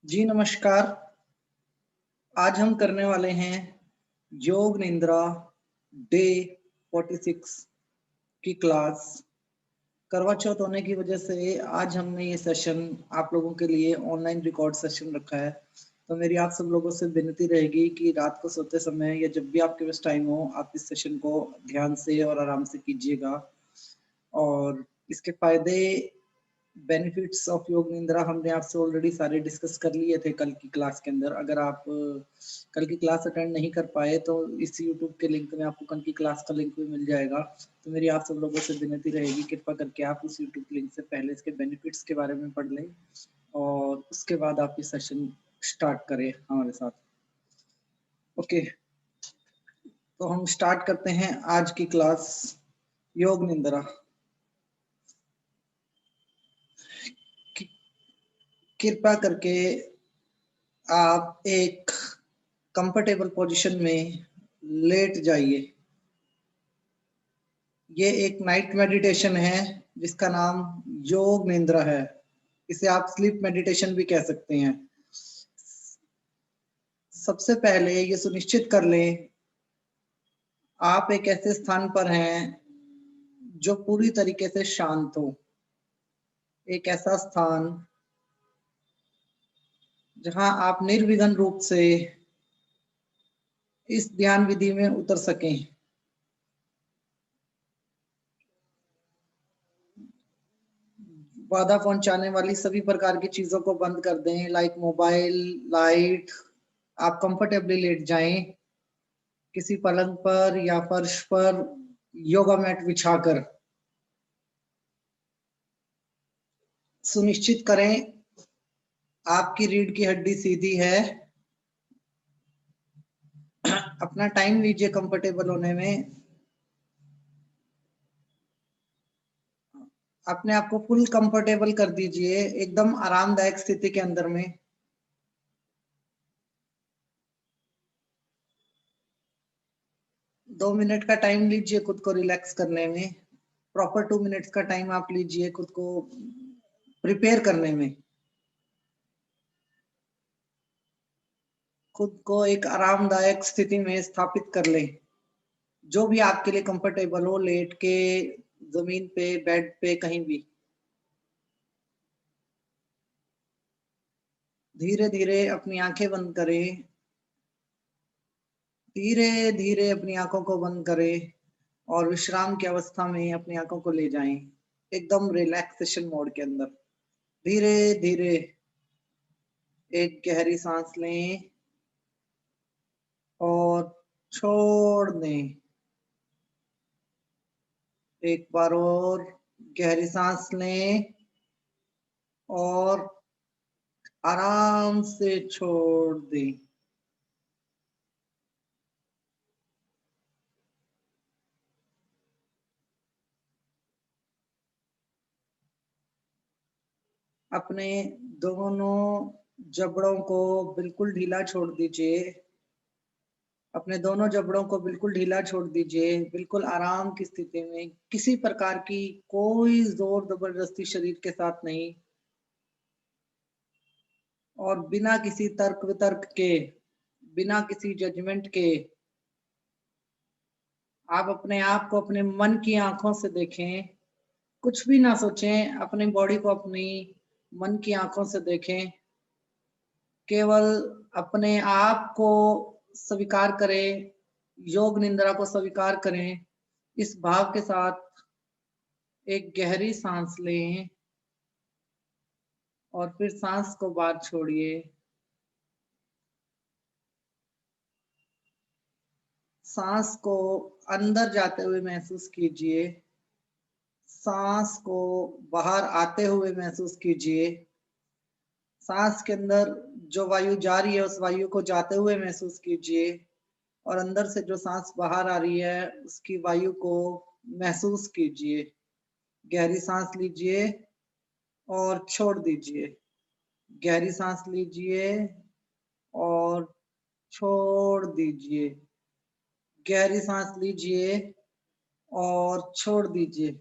जी नमस्कार। आज हम करने वाले हैं योग निंद्रा डे 46 की क्लास। करवा चौथ होने की वजह से आज हमने ये सेशन आप लोगों के लिए ऑनलाइन रिकॉर्ड सेशन रखा है। तो मेरी आप सब लोगों से विनती रहेगी कि रात को सोते समय या जब भी आपके पास टाइम हो आप इस सेशन को ध्यान से और आराम से कीजिएगा। और इसके फायदे बेनिफिट्स ऑफ योग निंद्रा हमने आपसे ऑलरेडी सारे डिस्कस कर लिए थे कल की क्लास के अंदर। अगर आप कल की क्लास अटेंड नहीं कर पाए तो इस यूट्यूब के लिंक में आपको कल की क्लास का लिंक भी मिल जाएगा। तो मेरी आप सब लोगों से विनती रहेगी कृपा करके आप उस यूट्यूब लिंक से पहले इसके बेनिफिट्स के बारे में पढ़ लें और उसके बाद आप ये सेशन स्टार्ट करें हमारे साथ। ओके, तो हम स्टार्ट करते हैं आज की क्लास योग निंद्रा। कृपया करके आप एक कंफर्टेबल पोजीशन में लेट जाइए। ये एक नाइट मेडिटेशन है जिसका नाम योग निंद्रा है। इसे आप स्लीप मेडिटेशन भी कह सकते हैं। सबसे पहले ये सुनिश्चित कर लें आप एक ऐसे स्थान पर हैं जो पूरी तरीके से शांत हो। एक ऐसा स्थान जहां आप निर्विघ्न रूप से इस ध्यान विधि में उतर सकें। बाधा पहुंचाने वाली सभी प्रकार की चीजों को बंद कर दें, लाइक मोबाइल, लाइट। आप कंफर्टेबली लेट जाएं किसी पलंग पर या फर्श पर योगा मैट बिछाकर। सुनिश्चित करें आपकी रीढ़ की हड्डी सीधी है। अपना टाइम लीजिए कंफर्टेबल होने में। अपने आप को फुल कंफर्टेबल कर दीजिए एकदम आरामदायक स्थिति के अंदर में। दो मिनट का टाइम लीजिए खुद को रिलैक्स करने में। प्रॉपर 2 मिनट्स का टाइम आप लीजिए खुद को प्रिपेयर करने में। खुद को एक आरामदायक स्थिति में स्थापित कर लें, जो भी आपके लिए कंफर्टेबल हो, लेट के, जमीन पे, बेड पे, कहीं भी। धीरे धीरे अपनी आंखें बंद करें। धीरे धीरे अपनी आंखों को बंद करें और विश्राम की अवस्था में अपनी आंखों को ले जाएं, एकदम रिलैक्सेशन मोड के अंदर। धीरे धीरे एक गहरी सांस लें और छोड़ दें। एक बार और गहरी सांस लें और आराम से छोड़ दें। अपने दोनों जबड़ों को बिल्कुल ढीला छोड़ दीजिए। अपने दोनों जबड़ों को बिल्कुल ढीला छोड़ दीजिए, बिल्कुल आराम की स्थिति में, किसी प्रकार की कोई जोर जबरदस्ती शरीर के साथ नहीं। और बिना किसी तर्क वितर्क के, बिना किसी जजमेंट के आप अपने आप को अपने मन की आंखों से देखें। कुछ भी ना सोचें, अपनी बॉडी को अपनी मन की आंखों से देखें। केवल अपने आप को स्वीकार करें, योग निंद्रा को स्वीकार करें। इस भाव के साथ एक गहरी सांस लें और फिर सांस को बाहर छोड़िए। सांस को अंदर जाते हुए महसूस कीजिए, सांस को बाहर आते हुए महसूस कीजिए। सांस के अंदर जो वायु जा रही है उस वायु को जाते हुए महसूस कीजिए और अंदर से जो सांस बाहर आ रही है उसकी वायु को महसूस कीजिए। गहरी सांस लीजिए और छोड़ दीजिए। गहरी सांस लीजिए और छोड़ दीजिए। गहरी सांस लीजिए और छोड़ दीजिए।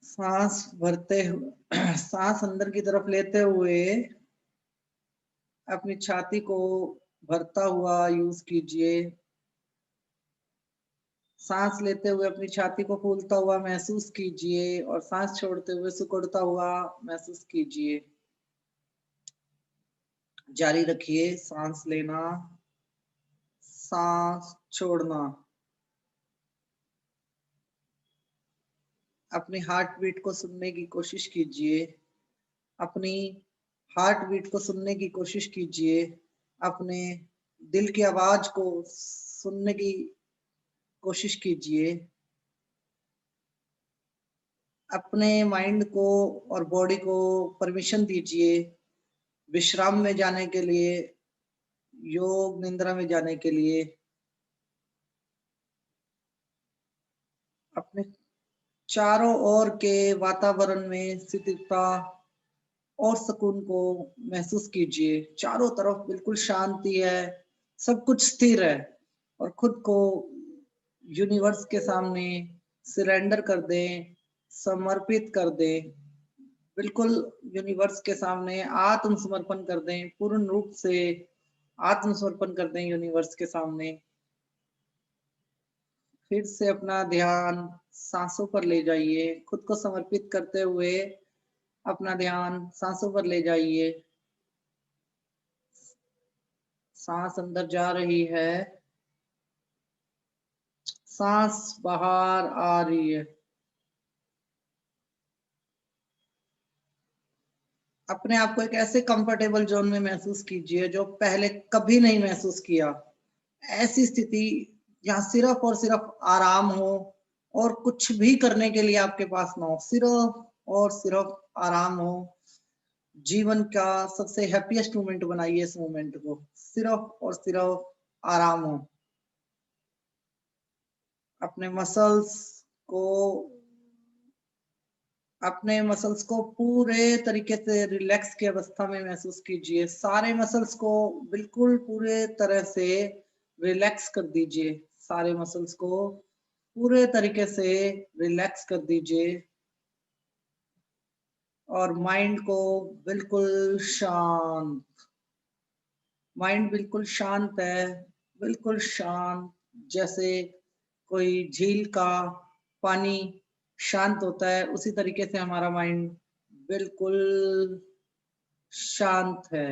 सांस भरते हुए सांस अंदर की तरफ लेते हुए अपनी छाती को भरता हुआ यूज कीजिए। सांस लेते हुए अपनी छाती को फूलता हुआ महसूस कीजिए और सांस छोड़ते हुए सिकुड़ता हुआ महसूस कीजिए। जारी रखिए सांस लेना, सांस छोड़ना। अपनी हार्ट बीट को सुनने की कोशिश कीजिए। अपनी हार्ट बीट को सुनने की कोशिश कीजिए। अपने दिल की आवाज को सुनने की कोशिश कीजिए। अपने माइंड को और बॉडी को परमिशन दीजिए विश्राम में जाने के लिए, योग निद्रा में जाने के लिए। अपने चारों ओर के वातावरण में स्थिरता और सुकून को महसूस कीजिए। चारों तरफ बिल्कुल शांति है, सब कुछ स्थिर है और खुद को यूनिवर्स के सामने सरेंडर कर दें, समर्पित कर दें। बिल्कुल यूनिवर्स के सामने आत्मसमर्पण कर दें, पूर्ण रूप से आत्मसमर्पण कर दें यूनिवर्स के सामने। फिर से अपना ध्यान सांसों पर ले जाइए। खुद को समर्पित करते हुए अपना ध्यान सांसों पर ले जाइए। सांस अंदर जा रही है, सांस बाहर आ रही है। अपने आप को एक ऐसे कंफर्टेबल जोन में महसूस कीजिए जो पहले कभी नहीं महसूस किया। ऐसी स्थिति जहाँ सिर्फ और सिर्फ आराम हो और कुछ भी करने के लिए आपके पास ना हो, सिर्फ और सिर्फ आराम हो। जीवन का सबसे हैप्पीएस्ट मोमेंट बनाइए इस मोमेंट को, सिर्फ और सिर्फ आराम हो। अपने मसल्स को अपने मसल्स को पूरे तरीके से रिलैक्स की अवस्था में महसूस कीजिए। सारे मसल्स को बिल्कुल पूरे तरह से रिलैक्स कर दीजिए। सारे मसल्स को पूरे तरीके से रिलैक्स कर दीजिए और माइंड को बिल्कुल शांत। माइंड बिल्कुल शांत है, बिल्कुल शांत, जैसे कोई झील का पानी शांत होता है, उसी तरीके से हमारा माइंड बिल्कुल शांत है।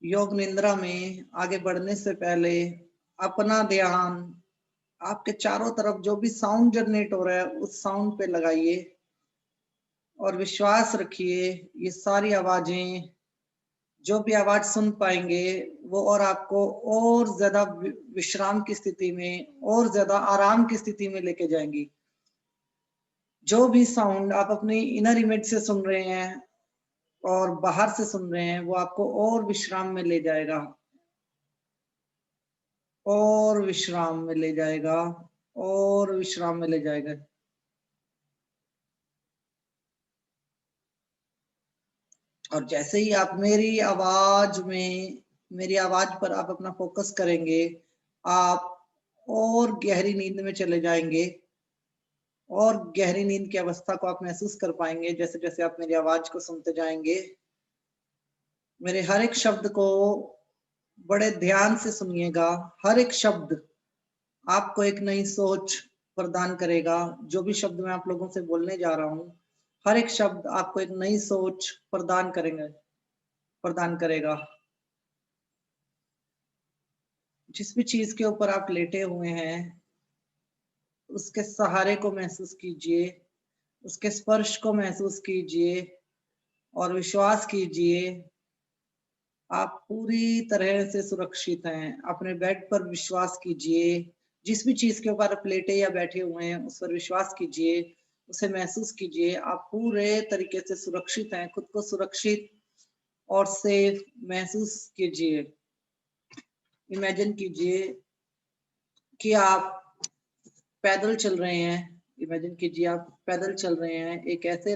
योग निद्रा में आगे बढ़ने से पहले अपना ध्यान आपके चारों तरफ जो भी साउंड जनरेट हो रहा है उस साउंड पे लगाइए और विश्वास रखिए ये सारी आवाजें, जो भी आवाज सुन पाएंगे वो और आपको और ज्यादा विश्राम की स्थिति में और ज्यादा आराम की स्थिति में लेके जाएंगी। जो भी साउंड आप अपनी इनर इमेज से सुन रहे हैं और बाहर से सुन रहे हैं वो आपको और विश्राम में ले जाएगा, और विश्राम में ले जाएगा, और विश्राम में ले जाएगा। और जैसे ही आप मेरी आवाज पर आप अपना फोकस करेंगे, आप और गहरी नींद में चले जाएंगे और गहरी नींद की अवस्था को आप महसूस कर पाएंगे। जैसे जैसे आप मेरी आवाज को सुनते जाएंगे, मेरे हर एक शब्द को बड़े ध्यान से सुनिएगा। हर एक शब्द आपको एक नई सोच प्रदान करेगा। जो भी शब्द मैं आप लोगों से बोलने जा रहा हूँ, हर एक शब्द आपको एक नई सोच प्रदान करेगा। जिस भी चीज के ऊपर आप लेटे हुए हैं उसके सहारे को महसूस कीजिए, उसके स्पर्श को महसूस कीजिए और विश्वास कीजिए आप पूरी तरह से सुरक्षित हैं। अपने बेड पर विश्वास कीजिए। जिस भी चीज के ऊपर आप लेटे या बैठे हुए हैं उस पर विश्वास कीजिए, उसे महसूस कीजिए। आप पूरे तरीके से सुरक्षित हैं। खुद को सुरक्षित और सेफ महसूस कीजिए। इमेजिन कीजिए कि आप पैदल चल रहे हैं। इमेजिन कीजिए आप पैदल चल रहे हैं एक ऐसे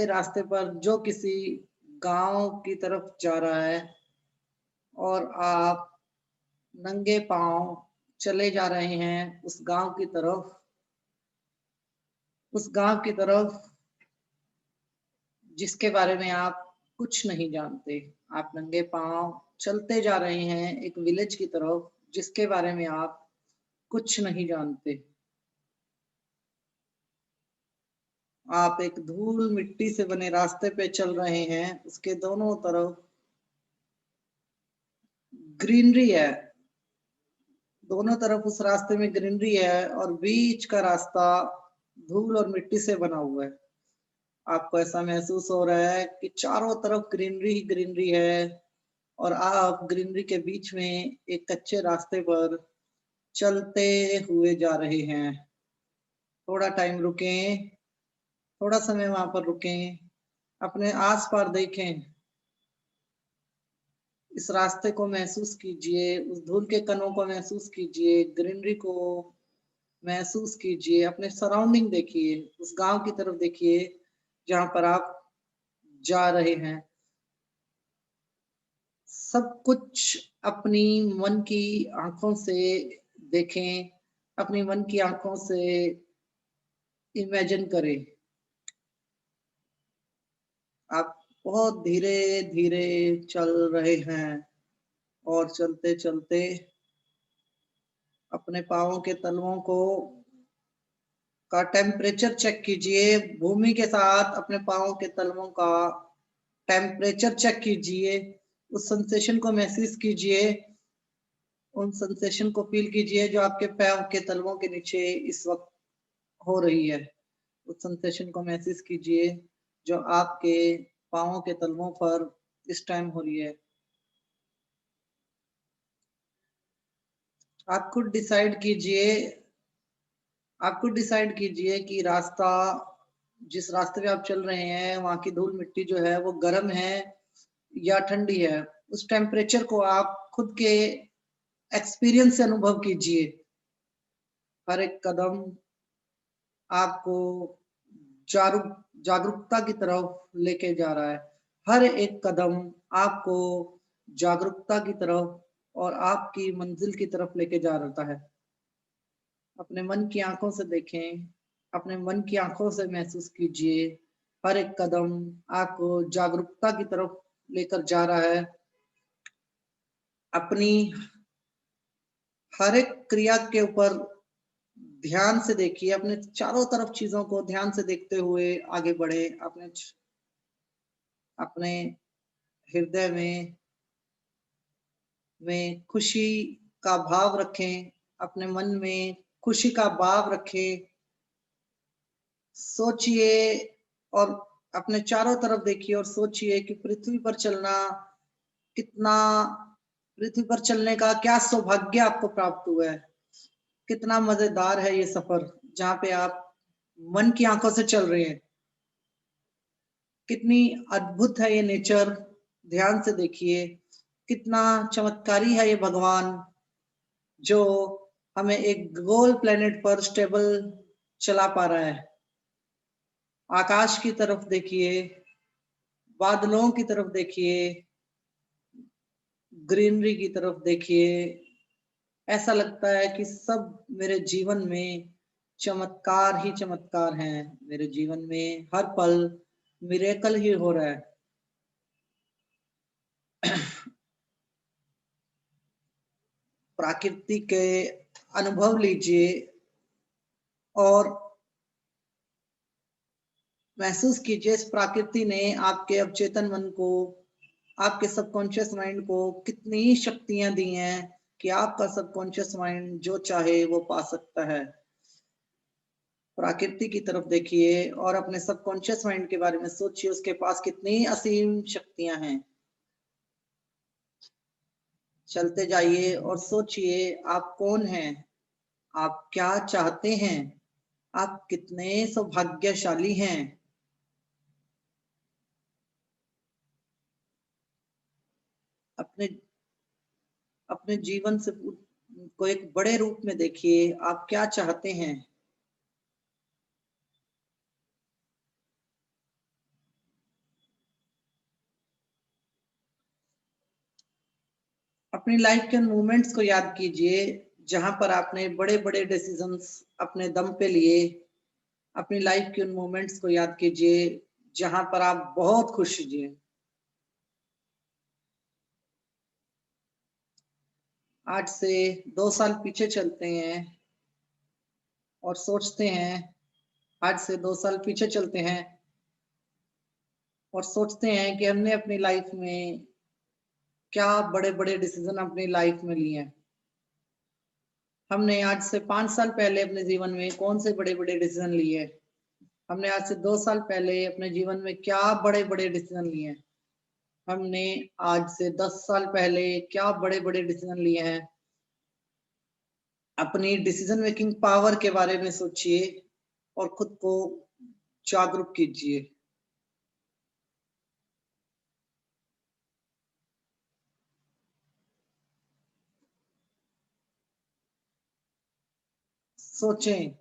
रास्ते पर जो किसी गांव की तरफ जा रहा है, और आप नंगे पांव चले जा रहे हैं उस गांव की तरफ जिसके बारे में आप कुछ नहीं जानते। आप नंगे पांव चलते जा रहे हैं एक विलेज की तरफ जिसके बारे में आप कुछ नहीं जानते। आप एक धूल मिट्टी से बने रास्ते पे चल रहे हैं, उसके दोनों तरफ ग्रीनरी है, दोनों तरफ उस रास्ते में ग्रीनरी है और बीच का रास्ता धूल और मिट्टी से बना हुआ है। आपको ऐसा महसूस हो रहा है कि चारों तरफ ग्रीनरी ही ग्रीनरी है और आप ग्रीनरी के बीच में एक कच्चे रास्ते पर चलते हुए जा रहे हैं। थोड़ा टाइम रुकें, थोड़ा समय वहां पर रुकें, अपने आस पास देखें, इस रास्ते को महसूस कीजिए, उस धूल के कणों को महसूस कीजिए, ग्रीनरी को महसूस कीजिए, अपने सराउंडिंग देखिए, उस गांव की तरफ देखिए जहां पर आप जा रहे हैं। सब कुछ अपनी मन की आंखों से देखें, अपनी मन की आंखों से इमेजिन करें। आप बहुत धीरे धीरे चल रहे हैं और चलते चलते अपने पाँवों के तलवों को का टेम्परेचर चेक कीजिए। भूमि के साथ अपने पाँवों के तलवों का टेम्परेचर चेक कीजिए, उस सेंसेशन को महसूस कीजिए, उन सेंसेशन को फील कीजिए जो आपके पैर के तलवों के नीचे इस वक्त हो रही है। उस सेंसेशन को महसूस कीजिए जो आपके पाँवों के तलवों पर इस टाइम हो रही है। आप खुद डिसाइड कीजिए, आप खुद डिसाइड कीजिए कि जिस रास्ते पे आप चल रहे हैं वहां की धूल मिट्टी जो है वो गर्म है या ठंडी है। उस टेम्परेचर को आप खुद के एक्सपीरियंस से अनुभव कीजिए। हर एक कदम आपको जागरूकता की तरफ लेके जा रहा है। हर एक कदम आपको जागरूकता की तरफ और आपकी मंजिल की तरफ लेके जा रहा है। अपने मन की आंखों से देखें, अपने मन की आंखों से महसूस कीजिए। हर एक कदम आपको जागरूकता की तरफ लेकर जा रहा है। अपनी हर एक क्रिया के ऊपर ध्यान से देखिए, अपने चारों तरफ चीजों को ध्यान से देखते हुए आगे बढ़े। अपने हृदय में खुशी का भाव रखें, अपने मन में खुशी का भाव रखें। सोचिए और अपने चारों तरफ देखिए और सोचिए कि कितना पृथ्वी पर चलने का क्या सौभाग्य आपको प्राप्त हुआ है। कितना मजेदार है ये सफर जहाँ पे आप मन की आंखों से चल रहे हैं। कितनी अद्भुत है ये नेचर, ध्यान से देखिए। कितना चमत्कारी है ये भगवान जो हमें एक गोल प्लेनेट पर स्टेबल चला पा रहा है। आकाश की तरफ देखिए, बादलों की तरफ देखिए, ग्रीनरी की तरफ देखिए। ऐसा लगता है कि सब मेरे जीवन में चमत्कार ही चमत्कार हैं। मेरे जीवन में हर पल मिरेकल ही हो रहा है। प्रकृति के अनुभव लीजिए और महसूस कीजिए इस प्रकृति ने आपके अवचेतन मन को, आपके सबकॉन्शियस माइंड को कितनी शक्तियां दी हैं कि आपका सबकॉन्शियस माइंड जो चाहे वो पा सकता है। प्रकृति की तरफ देखिए और अपने सबकॉन्शियस माइंड के बारे में सोचिए, उसके पास कितनी असीम शक्तियां हैं। चलते जाइए और सोचिए आप कौन हैं, आप क्या चाहते हैं, आप कितने सौभाग्यशाली हैं। अपने अपने जीवन से को एक बड़े रूप में देखिए, आप क्या चाहते हैं। अपनी लाइफ के उन मोमेंट्स को याद कीजिए जहां पर आपने बड़े-बड़े डिसीजंस अपने दम पे लिए। अपनी लाइफ के उन मोमेंट्स को याद कीजिए जहां पर आप बहुत खुश जिए। आज से 2 साल पीछे चलते हैं और सोचते हैं, आज से 2 साल पीछे चलते हैं और सोचते हैं कि हमने अपनी लाइफ में क्या बड़े-बड़े डिसीजन अपनी लाइफ में लिए हैं। हमने आज से 5 साल पहले अपने जीवन में कौन से बड़े-बड़े डिसीजन लिए हैं। हमने आज से 2 साल पहले अपने जीवन में क्या बड़े-बड़े डिसीजन लिए हैं। हमने आज से 10 साल पहले क्या बड़े-बड़े डिसीजन लिए हैं। अपनी डिसीजन मेकिंग पावर के बारे में सोचिए और खुद को जागरूक कीजिए। सोचें,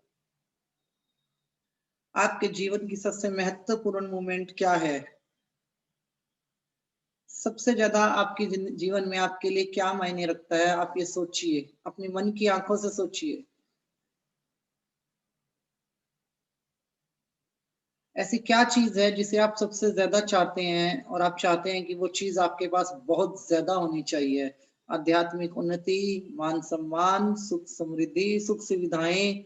आपके जीवन की सबसे महत्वपूर्ण मोमेंट क्या है? सबसे ज़्यादा आपकी जीवन में आपके लिए क्या मायने रखता है? आप ये सोचिए, अपनी मन की आँखों से सोचिए। ऐसी क्या चीज़ है जिसे आप सबसे ज़्यादा चाहते हैं और आप चाहते हैं कि वो चीज़ आपके पास बहुत ज़्यादा होनी चाहिए? आध्यात्मिक उन्नति, मान-सम्मान, सुख-समृद्धि, सुख-सुविधाएँ,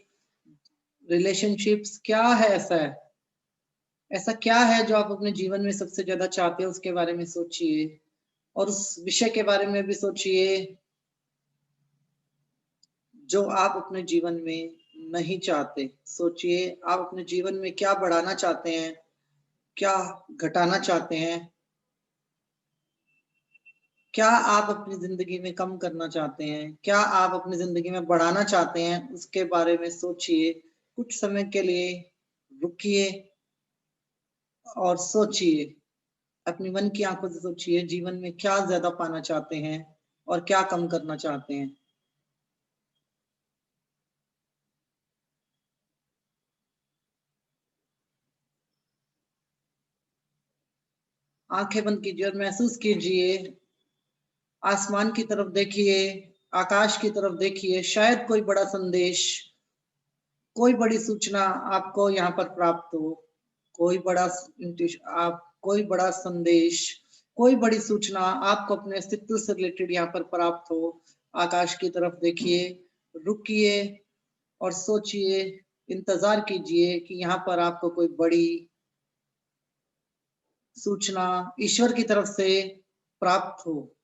रिलेशनशिप्स क्या है ऐसा? ऐसा क्या है जो आप अपने जीवन में सबसे ज़्यादा चाहते हैं उसके बारे में सोचिए और उस विषय के बारे में भी सोचिए जो आप अपने जीवन में नहीं चाहते। सोचिए आप अपने जीवन में क्या बढ़ाना चाहते हैं, क्या घटाना चाहते हैं, क्या आप अपनी ज़िंदगी में कम करना चाहते हैं, क्या आप अपनी ज़िंदगी में बढ़ाना चाहते हैं, उसके बारे में सोचिए। कुछ समय के लिए रुकिए और सोचिए। अपनी मन की आँखों से सोचिए जीवन में क्या ज़्यादा पाना चाहते हैं और क्या कम करना चाहते हैं। आँखें बंद कीजिए और महसूस कीजिए, आसमान की तरफ देखिए, आकाश की तरफ देखिए, शायद कोई बड़ा संदेश, कोई बड़ी सूचना आपको यहाँ पर प्राप्त हो, कोई बड़ा आप कोई बड़ा संदेश, कोई बड़ी सूचना आपको अपने अस्तित्व से रिलेटेड यहाँ पर प्राप्त हो। आकाश की तरफ देखिए, रुकिए और सोचिए, इंतज़ार कीजिए कि यहाँ पर आपको कोई बड़ी सूचना ईश्वर की तरफ से प्राप्त हो।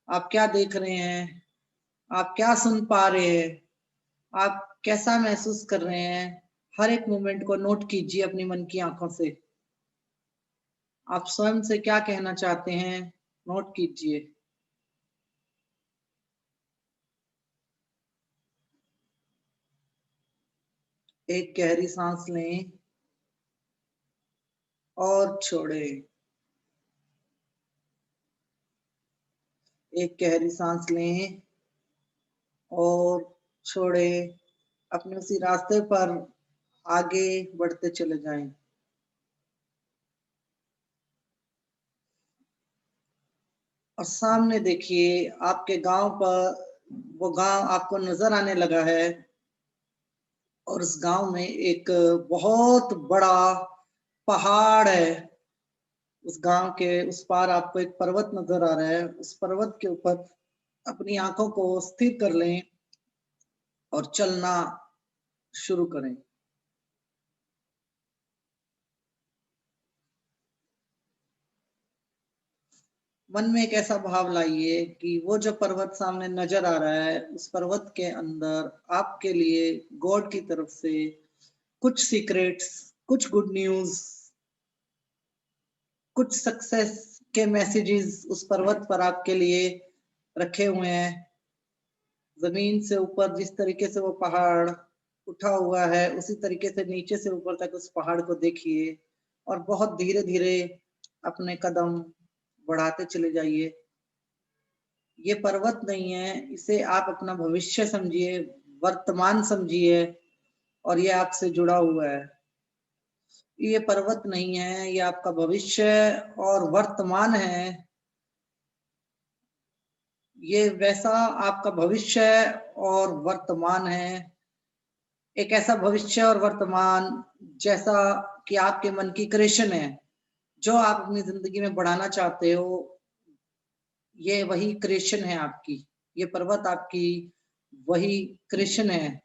आप क्या देख रहे हैं? आप क्या सुन पा रहे हैं? आप कैसा महसूस कर रहे हैं? हर एक मोमेंट को नोट कीजिए अपनी मन की आँखों से। आप स्वयं से क्या कहना चाहते हैं? नोट कीजिए। एक गहरी साँस लें और छोड़ें। एक गहरी साँस लें और छोड़ें। अपने उसी रास्ते पर आगे बढ़ते चले जाएँ। और सामने देखिए आपके गाँव पर वो गाँव आपको नज़र आने लगा है और उस गाँव में एक बहुत बड़ा पहाड़ है। उस गाँव के उस पार आपको एक पर्वत नज़र आ रहा है। उस पर्वत के ऊपर अपनी आँखों को स्थिर कर लें और चलना शुरू करें। मन में एक ऐसा भाव लाइए कि वो जो पर्वत सामने नज़र आ रहा है, उस पर्वत के अंदर आपके लिए गॉड की तरफ से कुछ सीक्रेट्स, कुछ गुड न्यूज़, कुछ सक्सेस के मैसेजेस उस पर्वत पर आपके लिए रखे हुए हैं। ज़मीन से ऊपर जिस तरीके से वो पहाड़ उठा हुआ है, उसी तरीके से नीचे से ऊपर तक उस पहाड़ को देखिए और बहुत धीरे-धीरे अपने कदम बढ़ाते चले जाइए। ये पर्वत नहीं है, इसे आप अपना भविष्य समझिए, वर्तमान समझिए, और ये आपसे जुड़ा हुआ है। ये पर्वत नहीं है, ये आपका भविष्य और वर्तमान है। ये वैसा आपका भविष्य और वर्तमान है, एक ऐसा भविष्य और वर्तमान जैसा कि आपके मन की क्रिएशन है, जो आप अपनी जिंदगी में बढ़ाना चाहते हो। ये वही क्रिएशन है आपकी, ये पर्वत आपकी वही क्रिएशन है।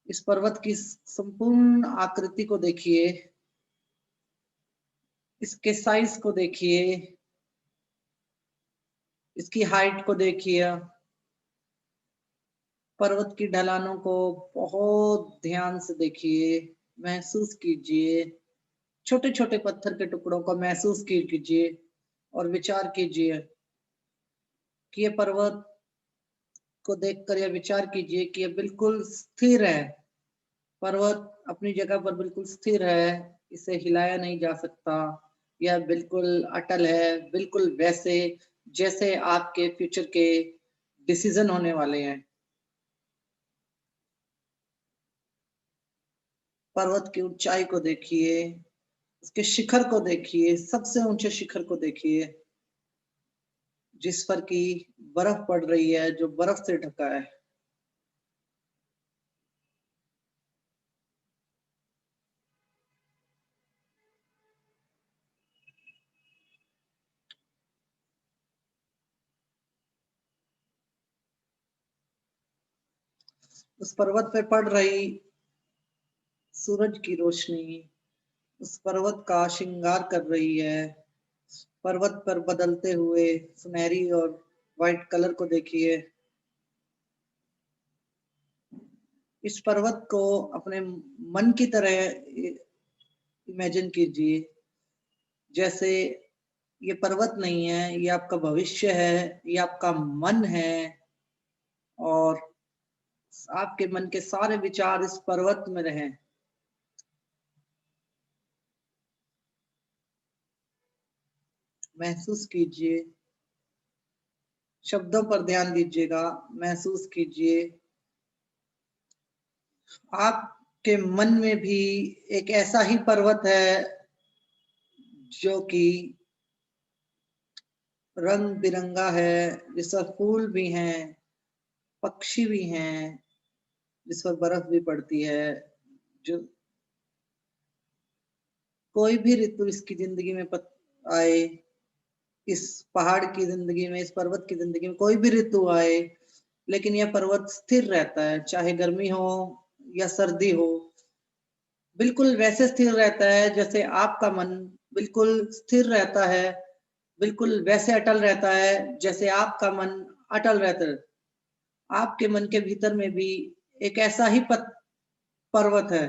इस पर्वत की संपूर्ण आकृति को देखिए, इसके साइज को देखिए, इसकी हाइट को देखिए, पर्वत की ढलानों को बहुत ध्यान से देखिए, महसूस कीजिए, छोटे छोटे पत्थर के टुकड़ों को महसूस कीजिए और विचार कीजिए कि ये पर्वत को देखकर यह विचार कीजिए कि यह बिल्कुल स्थिर है। पर्वत अपनी जगह पर बिल्कुल स्थिर है, इसे हिलाया नहीं जा सकता। यह बिल्कुल अटल है, बिल्कुल वैसे जैसे आपके फ्यूचर के डिसीजन होने वाले हैं। पर्वत की ऊंचाई को देखिए, उसके शिखर को देखिए, सबसे ऊंचे शिखर को देखिए, जिस पर की बर्फ पड़ रही है, जो बर्फ से ढका है। उस पर्वत पे पड़ रही सूरज की रोशनी उस पर्वत का श्रृंगार कर रही है। पर्वत पर बदलते हुए सुनहरी और व्हाइट कलर को देखिए। इस पर्वत को अपने मन की तरह इमेजिन कीजिए, जैसे ये पर्वत नहीं है, ये आपका भविष्य है, ये आपका मन है, और आपके मन के सारे विचार इस पर्वत में रहें। महसूस कीजिए, शब्दों पर ध्यान दीजिएगा, महसूस कीजिए। आपके मन में भी एक ऐसा ही पर्वत है, जो कि रंग बिरंगा है, जिस पर फूल भी हैं, पक्षी भी हैं, जिस पर बर्फ भी पड़ती है। जो कोई भी ऋतु इसकी जिंदगी में आए, इस पहाड़ की जिंदगी में, इस पर्वत की जिंदगी में कोई भी ऋतु आए, लेकिन यह पर्वत स्थिर रहता है, चाहे गर्मी हो या सर्दी हो। बिल्कुल वैसे स्थिर रहता है जैसे आपका मन बिल्कुल स्थिर रहता है, बिल्कुल वैसे अटल रहता है जैसे आपका मन अटल रहता है। आपके मन के भीतर में भी एक ऐसा ही पर्वत है।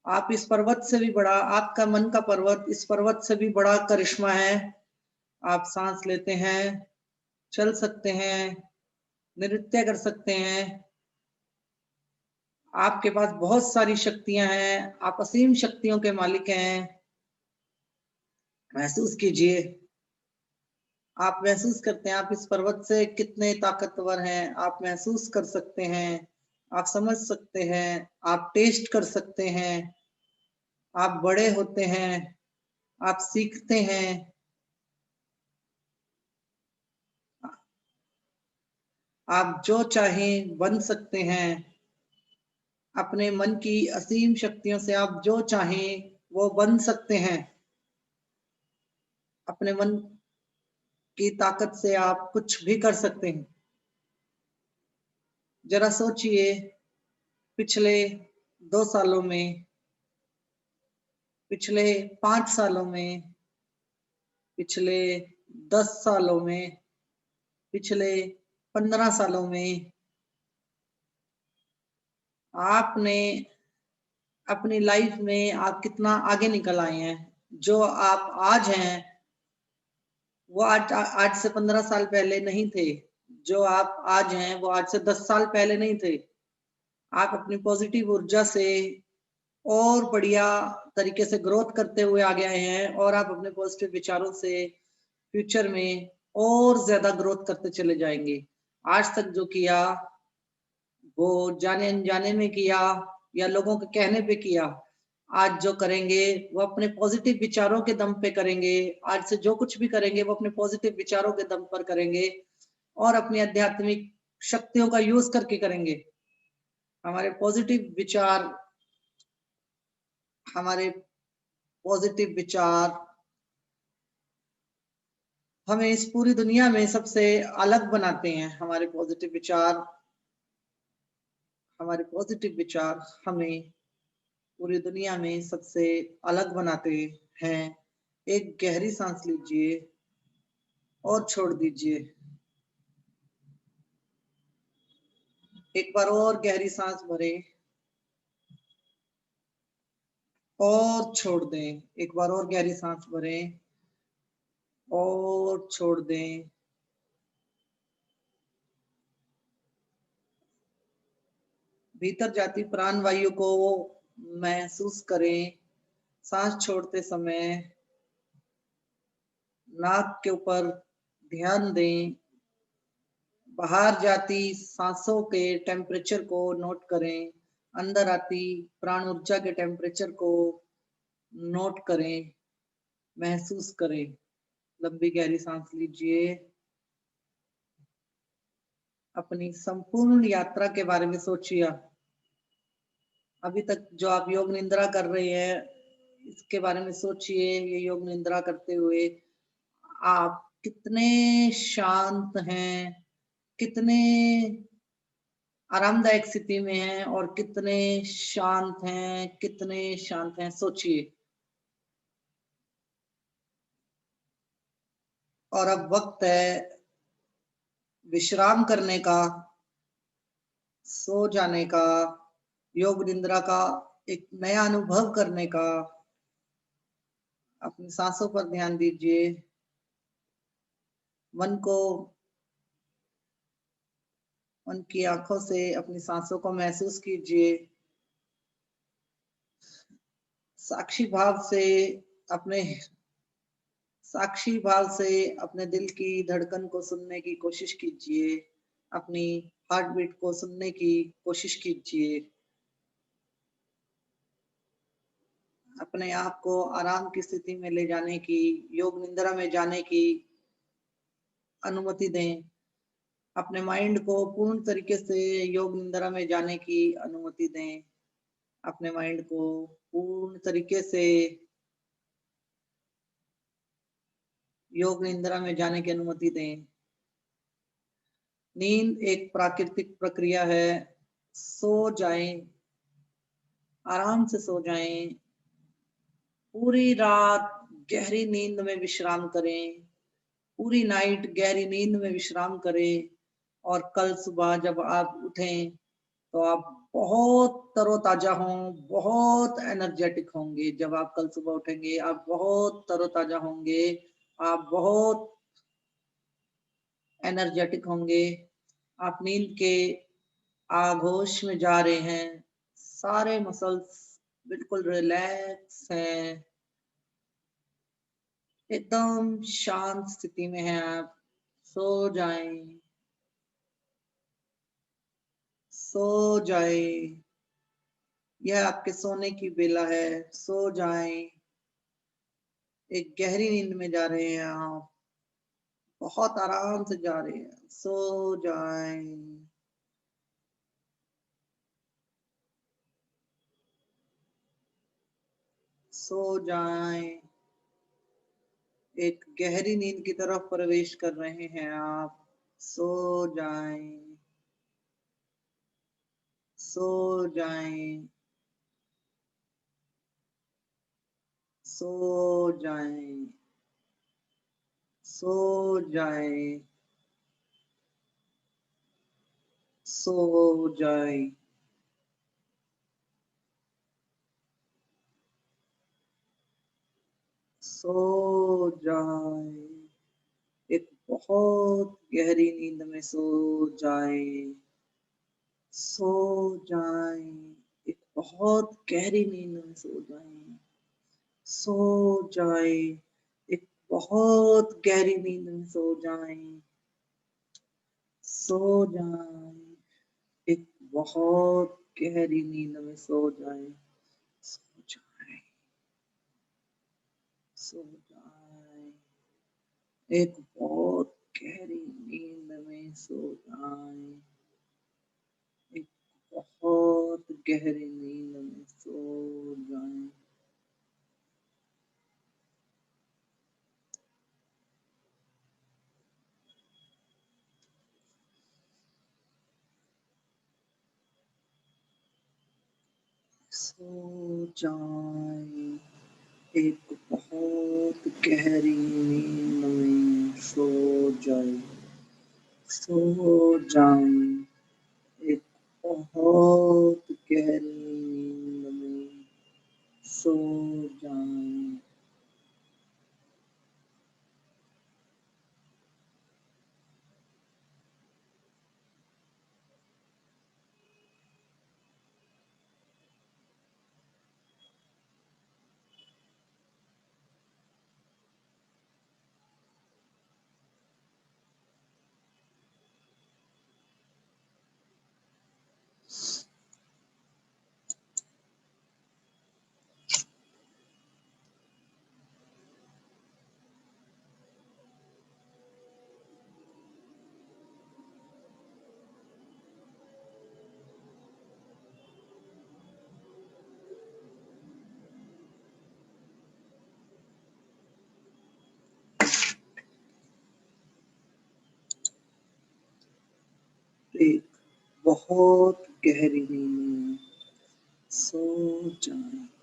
आप इस पर्वत से भी बड़ा, आपका मन का पर्वत इस पर्वत से भी बड़ा करिश्मा है। आप सांस लेते हैं, चल सकते हैं, नृत्य कर सकते हैं। आपके पास बहुत सारी शक्तियां हैं, आप असीम शक्तियों के मालिक हैं। महसूस कीजिए, आप महसूस करते हैं आप इस पर्वत से कितने ताकतवर हैं। आप महसूस कर सकते हैं, आप समझ सकते हैं, आप टेस्ट कर सकते हैं। आप बड़े होते हैं, आप सीखते हैं, आप जो चाहें बन सकते हैं। अपने मन की असीम शक्तियों से आप जो चाहें वो बन सकते हैं। अपने मन की ताकत से आप कुछ भी कर सकते हैं। जरा सोचिए, पिछले 2 सालों में, पिछले 5 सालों में, पिछले 10 सालों में, पिछले 15 सालों में आपने अपनी लाइफ में आप कितना आगे निकल आए हैं। जो आप आज हैं वो आज से 15 साल पहले नहीं थे। जो आप आज हैं वो आज से 10 साल पहले नहीं थे। आप अपनी पॉजिटिव ऊर्जा से और बढ़िया तरीके से ग्रोथ करते हुए आगे आए हैं, और आप अपने पॉजिटिव विचारों से फ्यूचर में और ज्यादा ग्रोथ करते चले जाएंगे। आज तक जो किया वो जाने अनजाने में किया या लोगों के कहने पे किया, आज जो करेंगे वो अपने पॉजिटिव विचारों के दम पे करेंगे। आज से जो कुछ भी करेंगे वो अपने पॉजिटिव विचारों के दम पर करेंगे और अपनी आध्यात्मिक शक्तियों का यूज करके करेंगे। हमारे पॉजिटिव विचार, हमारे पॉजिटिव विचार हमें इस पूरी दुनिया में सबसे अलग बनाते हैं। हमारे पॉजिटिव विचार, हमारे पॉजिटिव विचार हमें पूरी दुनिया में सबसे अलग बनाते हैं। एक गहरी सांस लीजिए और छोड़ दीजिए। एक बार और गहरी सांस भरें और छोड़ दें। एक बार और गहरी सांस भरें और छोड़ दें। भीतर जाती प्राण वायु को महसूस करें। सांस छोड़ते समय नाक के ऊपर ध्यान दें। बाहर जाती सांसों के टेम्परेचर को नोट करें। अंदर आती प्राण ऊर्जा के टेम्परेचर को नोट करें, महसूस करें। लंबी गहरी सांस लीजिए। अपनी संपूर्ण यात्रा के बारे में सोचिए। अभी तक जो आप योग निद्रा कर रहे हैं इसके बारे में सोचिए। ये योग निद्रा करते हुए आप कितने शांत हैं, कितने आरामदायक स्थिति में हैं और कितने शांत हैं, कितने शांत हैं, सोचिए। और अब वक्त है विश्राम करने का, सो जाने का, योग निद्रा का एक नया अनुभव करने का। अपनी सांसों पर ध्यान दीजिए। मन को, मन की आंखों से अपनी सांसों को महसूस कीजिए। साक्षी भाव से अपने साक्षी भाव से अपने दिल की धड़कन को सुनने की कोशिश कीजिए। अपनी हार्ट बीट को सुनने की कोशिश कीजिए। अपने आप को आराम की स्थिति में ले जाने की, योग निद्रा में जाने की अनुमति दें। अपने माइंड को पूर्ण तरीके से योग निद्रा में जाने की अनुमति दें। अपने माइंड को पूर्ण तरीके से योग निद्रा में जाने की अनुमति दें। नींद एक प्राकृतिक प्रक्रिया है। सो जाएं, आराम से सो जाएं। पूरी रात गहरी नींद में विश्राम करें। पूरी नाइट गहरी नींद में विश्राम करें और कल सुबह जब आप उठें तो आप बहुत तरोताजा हों, बहुत एनर्जेटिक होंगे। जब आप कल सुबह उठेंगे आप बहुत तरोताजा होंगे, आप बहुत एनर्जेटिक होंगे। आप नींद के आगोश में जा रहे हैं। सारे मसल्स बिल्कुल रिलैक्स हैं, एकदम शांत स्थिति में हैं आप। सो जाएं, सो जाएं। यह आपके सोने की बेला है। सो जाएं। एक गहरी नींद में जा रहे हैं आप, बहुत आराम से जा रहे हैं। सो जाएं। सो जाएं। एक गहरी नींद की तरफ प्रवेश कर रहे हैं आप। सो जाएं। सो जाएं। सो जाएं। सो जाएं। सो जाएं। सो जाएं। एक बहुत गहरी नींद में सो जाएं। सो जाएं। एक बहुत गहरी नींद में सो जाएं। सो जाएं। एक बहुत गहरी नींद में सो जाएं, सो जाएं, एक बहुत गहरी नींद में सो जाएं, सो जाएं, सो जाएं, एक बहुत गहरी नींद में सो जाएं, एक बहुत गहरी नींद में सो जाएं। सो जाएं, एक बहुत गहरी नींद में सो जाएं, सो जाएं, एक बहुत गहरी नींद में सो जाएं। एक बहुत गहरी नींद में सो जाएं।